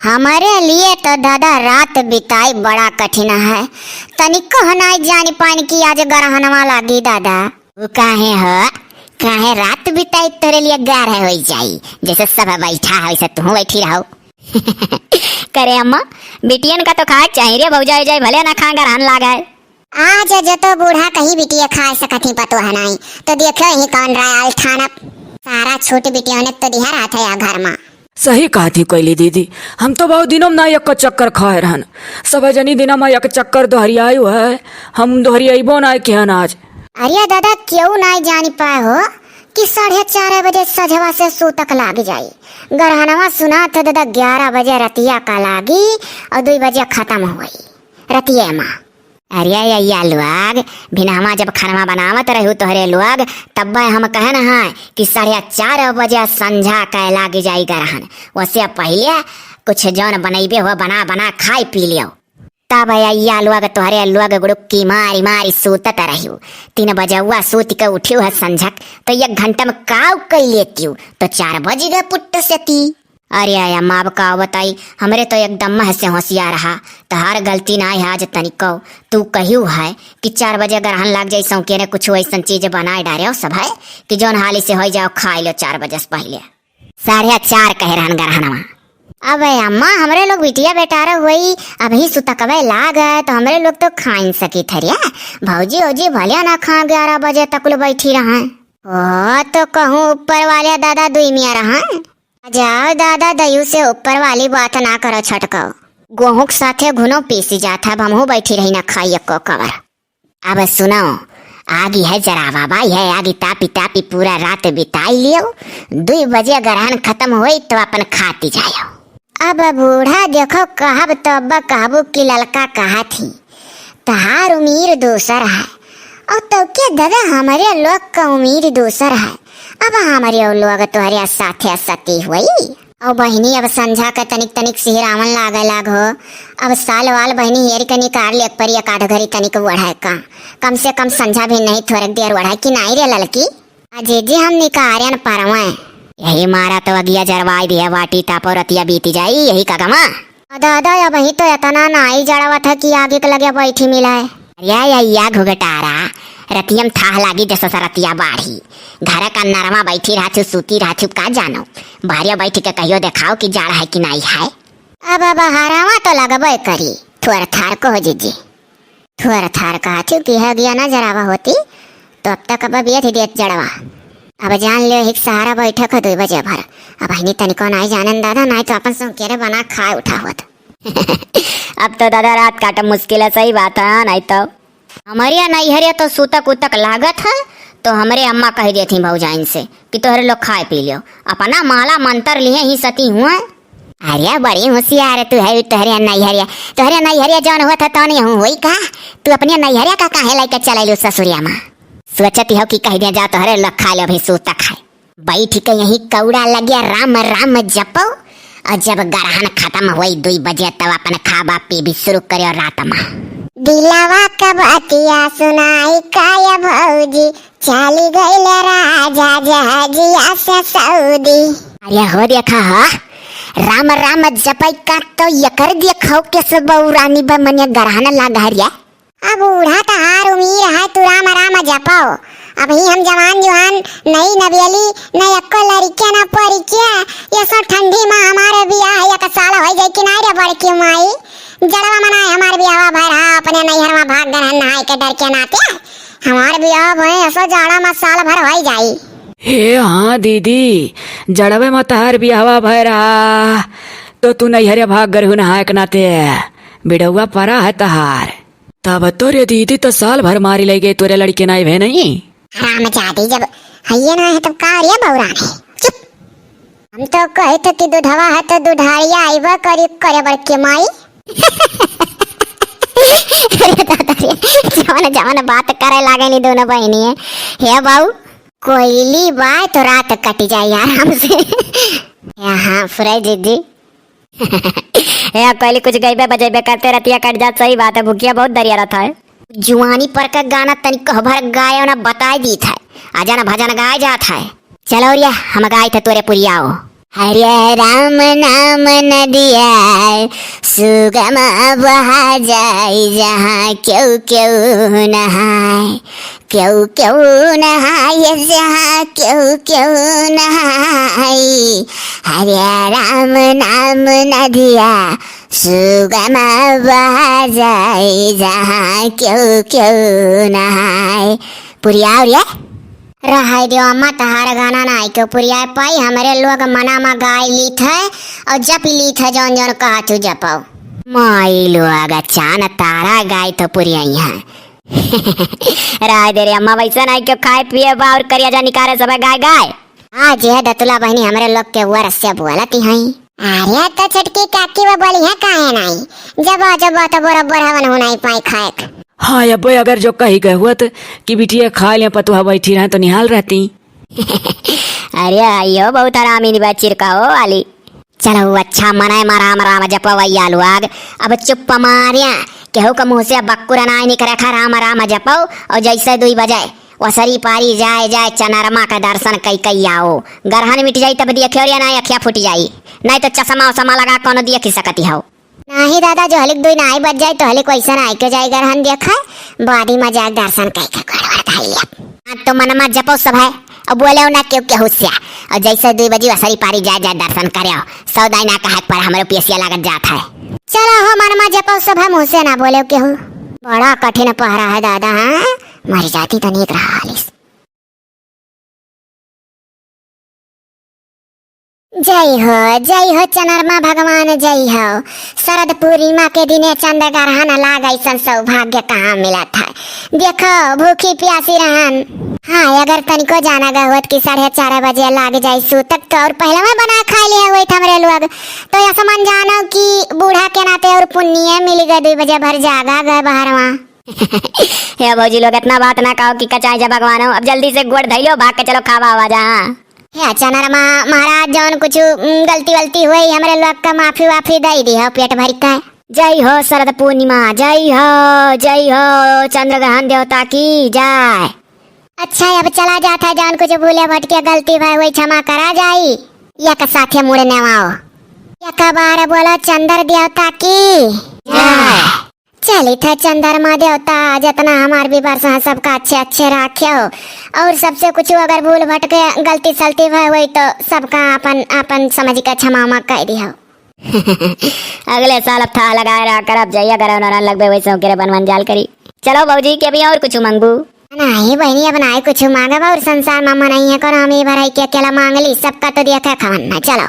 हमारे लिए तो दादा रात बिताई बड़ा कठिन है। तनिक हनाई जानी पानी की आज गरहनवा लागी दादा। वो काहे हो काहे रात बिताई तोरे लिए गार हो जाई। जैसे सब बैठा है वैसे तू बैठी रहो। करे अम्मा बिटियन का तो खा चाहिए रे भौजाई जाए भले ना खा गरहन लागे। आज जो तो बूढ़ा कहीं बिटिया खा सकती पतो है नहीं तो देखो ही कौन रहा थाना सारा छोटी बिटियों ने तो दिहा रहा था या घर में। सही कहा थी कोयली दीदी, हम तो बहुत दिनों ना एक चक्कर खाए रहन। सब जनी दिना में एक चक्कर दोहरियायु है, हम दोहरियाबो ना के आज। अरे दादा क्यों नहीं जानी पाए हो कि 4:30 बजे सजवा से सूतक लाग जाई। गरहनवा सुना तो दादा 11 बजे रतिया का लागी और 2 बजे खत्म हो गई रतिया माँ। अरे या लोग बिना जब खाना बनावत रहू तोहरे लोग तब हम कहन है कि 4:30 बजे संझा के लाग जाई गरहन। वैसे पहले कुछ जौन बनैबे हो बना बना खाई पी लियो तब या लोग तोहरे लोग गुड़ुक्की मारी मारी सूतत रहू। 3 बजे सूत के उठियो है संझक तो 1 घंटा में काव कई लेती तो 4 बज गए पुट्ट से ती। अरे आया माँ का बताई हमरे तो एकदम से होशियार रहा तहार गलती ना है आज तनिको। तू कहियो है कि 4 बजे गरहन लग जाई सौ के कुछ ऐसा चीज बनाए डारे सब है कि जौन हाली से हो जाओ खा लो 4 बजे से पहले। 4:30 कह रहन गरहनवा। अब अम्मा हमरे लोग बिटिया बेटारा हुई अभी सुतकवे लाग गए तो हमरे लोग तो खा ही सकी थरिया। भौजी ओजी भले ना खा 11 बजे तक लो बैठी रहा। ओ तो कहूँ ऊपर वाले दादा दुई मिया रहा। जाओ दादा दयू से ऊपर वाली बात ना करो छटको। गेहूं के साथे घुनो पीसी जाता अब हमहू बैठी रही ना खाई को कवर। अब सुनो आगी है जरा बाबा है आगी तापी तापी पूरा रात बिताई लियो 2 बजे गरहन खत्म हुई तो अपन खाती जायो। अब बूढ़ा देखो कहब तो अब कहबू की ललका कहा थी तहार उम्मीद दूसर है और तो क्या दादा हमारे लोग का उम्मीद दूसर है। अब हमारे लोग तोहरे साथे सती हुई और बहनी अब संझा के तनिक तनिक सिहरावन लागे लागो। अब साल वाल बहनी हेर के निकाल ले पर 1 घड़ी तनिक बढ़ाए का कम से कम संझा भी नहीं थोड़े देर बढ़ाए कि नहीं रे ललकी। अजी जी हम निकारियन परवे यही मारा तो अगिया जरवाई दिया बाटी तापो रतिया बीती जाई यही का गमा। दादा अब ही तो इतना नाई जड़ावा था कि आगे के लगे बैठी मिलाए। या घुघटारा रतियम थाह लागी जैसा रतिया बाढ़ी घर का नरमा बैठी रहा सूती रहा का जानो बाहरिया बैठ के कहियो देखाओ कि जाड़ा है कि नहीं है। अब हरावा तो लगबे करी थोर थार को हो जीजी थोर थार कहा थी कि है गया ना जरावा होती तो अब तक अब बिया थी देत जड़वा। अब जान लियो एक सहारा बैठक है 2 बजे भर। अब हनी तनिको नहीं जानन दादा नहीं तो अपन सब केरे बना खा उठा होत। अब तो दादा रात काटा मुश्किल है सही बात है नहीं तो हमारे यहाँ नैहरिया तो सूतक उतक लागत है तो हमारे अम्मा कह दी थी भौजाइन से कि तोहरे लोग खाए पी लियो अपना माला मंत्र लिए ही सती हुआ। अरे बड़ी होशियार तू है तोहरे नैहरिया जौन हुआ था तो नहीं हुई का तू अपने नैहरिया का काहे लेके चले ससुरिया माँ सोचती हो कि कह दिया जा तोहरे लोग खा लो अभी सूतक है बैठ के यही कौड़ा लगे राम राम जपो और जब गरहन खत्म हुई 2 बजे तब अपन खाबा पी भी शुरू करो रात में। दिलावा का बातिया सुनाई काया भौजी चली गई राजा जहाजिया से सऊदी। अरे हो देखा हा राम राम जपई का तो यकर देखो के सब रानी बमने गरहन लगा रिया। अब बूढ़ा तो हार उम्मीद है तू राम राम जपाओ। अभी हम जवान जुहान नई नवेली नई अक्को लड़किया ना परिकिया ये सब ठंडी में हमारे बियाह है 1 साल हो जाए कि नहीं रे बड़की माई जड़वा मनाए हमारे बियाह भर अपने नैहर में भाग गए नहाए के डर के नाते हमारे बियाह भय ऐसा जाड़ा में साल भर हो जाई। हे हाँ दीदी जड़वे में तहार बियाह भय रहा तो तू नैहरिया भाग गरहु नहाए के नाते बिड़ौआ परा है तहार तब तोरे दीदी तो साल भर मारी ले गए तोरे लड़के नहीं भे नहीं। हराम जाती जब हइये ना है तब का रे बौरा ने चुप। हम तो कहे थे कि दूधवा है तो दूधारिया आइबा करी करे बड़के माई। जवान जवान बात करे लागे नी दोनों बहनी है हे बाऊ कोयली बाय तो रात कट जाए आराम से। यहाँ फुराई दीदी कोयली कुछ गईबे बजेबे करते रतिया कट जात सही बात है भूखिया बहुत दरिया रहता है। जुआनी पर का गाना तनिक भर गायो ना बताई दी था आजा ना भजन गाय जात है। चलो रे हम गाय थे तोरे पुरियाओ। हरे राम नाम नदिया सुगम बहा जाए, जहाँ क्यों क्यों नहाए, क्यों क्यों नहाए, जहाँ क्यों क्यों नहाए। हरे राम नाम नदिया सुगम बहा जाए, जहाँ क्यों क्यों नहाए। पुरिया उरिया रहाय दियो अम्मा, तहार गाना ना आई क्यों पुरिया पाई। हमारे लोग मना मा गाय लीथ है और जप लीथ है, जौन जौन कहा तू जपाओ। माई लोग चान तारा गाय तो पुरिया यहाँ राय दे रे अम्मा, वैसा नहीं क्यों खाए पिए बाउर करिया जा निकारे सब गाय गाय। आज है दतुला बहनी हमारे लोग के हुआ रस्सिया बोला ती हई। अरे तो छटकी काकी वो बोली है काहे नहीं, जब तो बराबर हवन होना ही पाई खाए। हाँ अब्बे, अगर जो कही गए हुआ कि बिटिया खा लिया पतुहा बैठी रहे तो निहाल रहती। अरे आइयो बहुत आरामी बात चिरका हो वाली। चलो अच्छा मनाए राम राम जपवैया लोग। अब चुप मारिया केहू का मुँह से बक्कुर नाई निकरे खा राम राम जपो, और जैसे 2 बजे वसरी पारी जाए जाए चनरमा का दर्शन कई आओ। गरहन मिट जाई तब देखियो ना अखिया फूट जाई, नहीं तो चश्मा उसमा लगा कोनो देख सकती हो। नहीं दादा, जो हलिक 2 नाई बज जाए तो हलिक वैसा आई के जाए गरहन देखा बादी में जाए दर्शन कई खाई लिया। तो मन मत जपो सब है और बोले ना क्यों के हुस्या, और जैसे 2 बजे वसरी पारी जाए जाए दर्शन करे सौदाई ना कहा पर हमारे पियसिया लागत जाता है। चलो हो मन मत जपो सब है, मुँह से ना बोले केहू। बड़ा कठिन पहरा है दादा, हाँ मर जाती तो नीक रहा। जय हो चनरमा भगवान जय हो। शरद पूर्णिमा के दिने चंद ग्रहण लाग, ऐसा सौभाग्य कहाँ मिला था। देखो भूखी प्यासी रहन। हाँ अगर तनिको जाना गहुत कि 4:30 बजे लाग जाए सूतक तो और पहले में बना खा लिया हुए हमरे लोग। तो ऐसा मन जानो कि बूढ़ा के नाते और पुण्य मिल गए 2 बजे भर जागा गए बाहर वहाँ। हे भौजी लोग इतना बात ना कहो कि कचाई जा भगवान हो। अब जल्दी से गोड़ धैलो, भाग के चलो खावा आवा जा। हे चनरमा महाराज जौन कुछ गलती वलती हुई हमरे लोग का माफी वाफी दे दी हो, पेट भर का। जय हो शरद पूर्णिमा, जय हो चंद्र ग्रहण देवता की जय। अच्छा अब चला जाता है, जौन कुछ भूले भटके गलती भाई वही क्षमा करा जाई। एक साथे मुड़ने आओ, एक बार बोलो चंद्र देवता की जय। चली था चंद्रमा देवता जितना हमार भी बरसा सबका अच्छे राखे हो, और सबसे कुछ अगर भूल भटके गलती सलती भाई वही तो सबका अपन समझ के क्षमा कह दी हो। अगले साल अब था लगाए रहा कर, अब जाइए अगर उन्होंने लगभग वैसे के बनवन जाल करी। चलो भौजी के भी और कुछ मांगू नहीं बहनी, अब ना कुछ मांगा और संसार में नहीं है करो, हम भराई के अकेला मांग ली सबका तो दिया था खवन। चलो।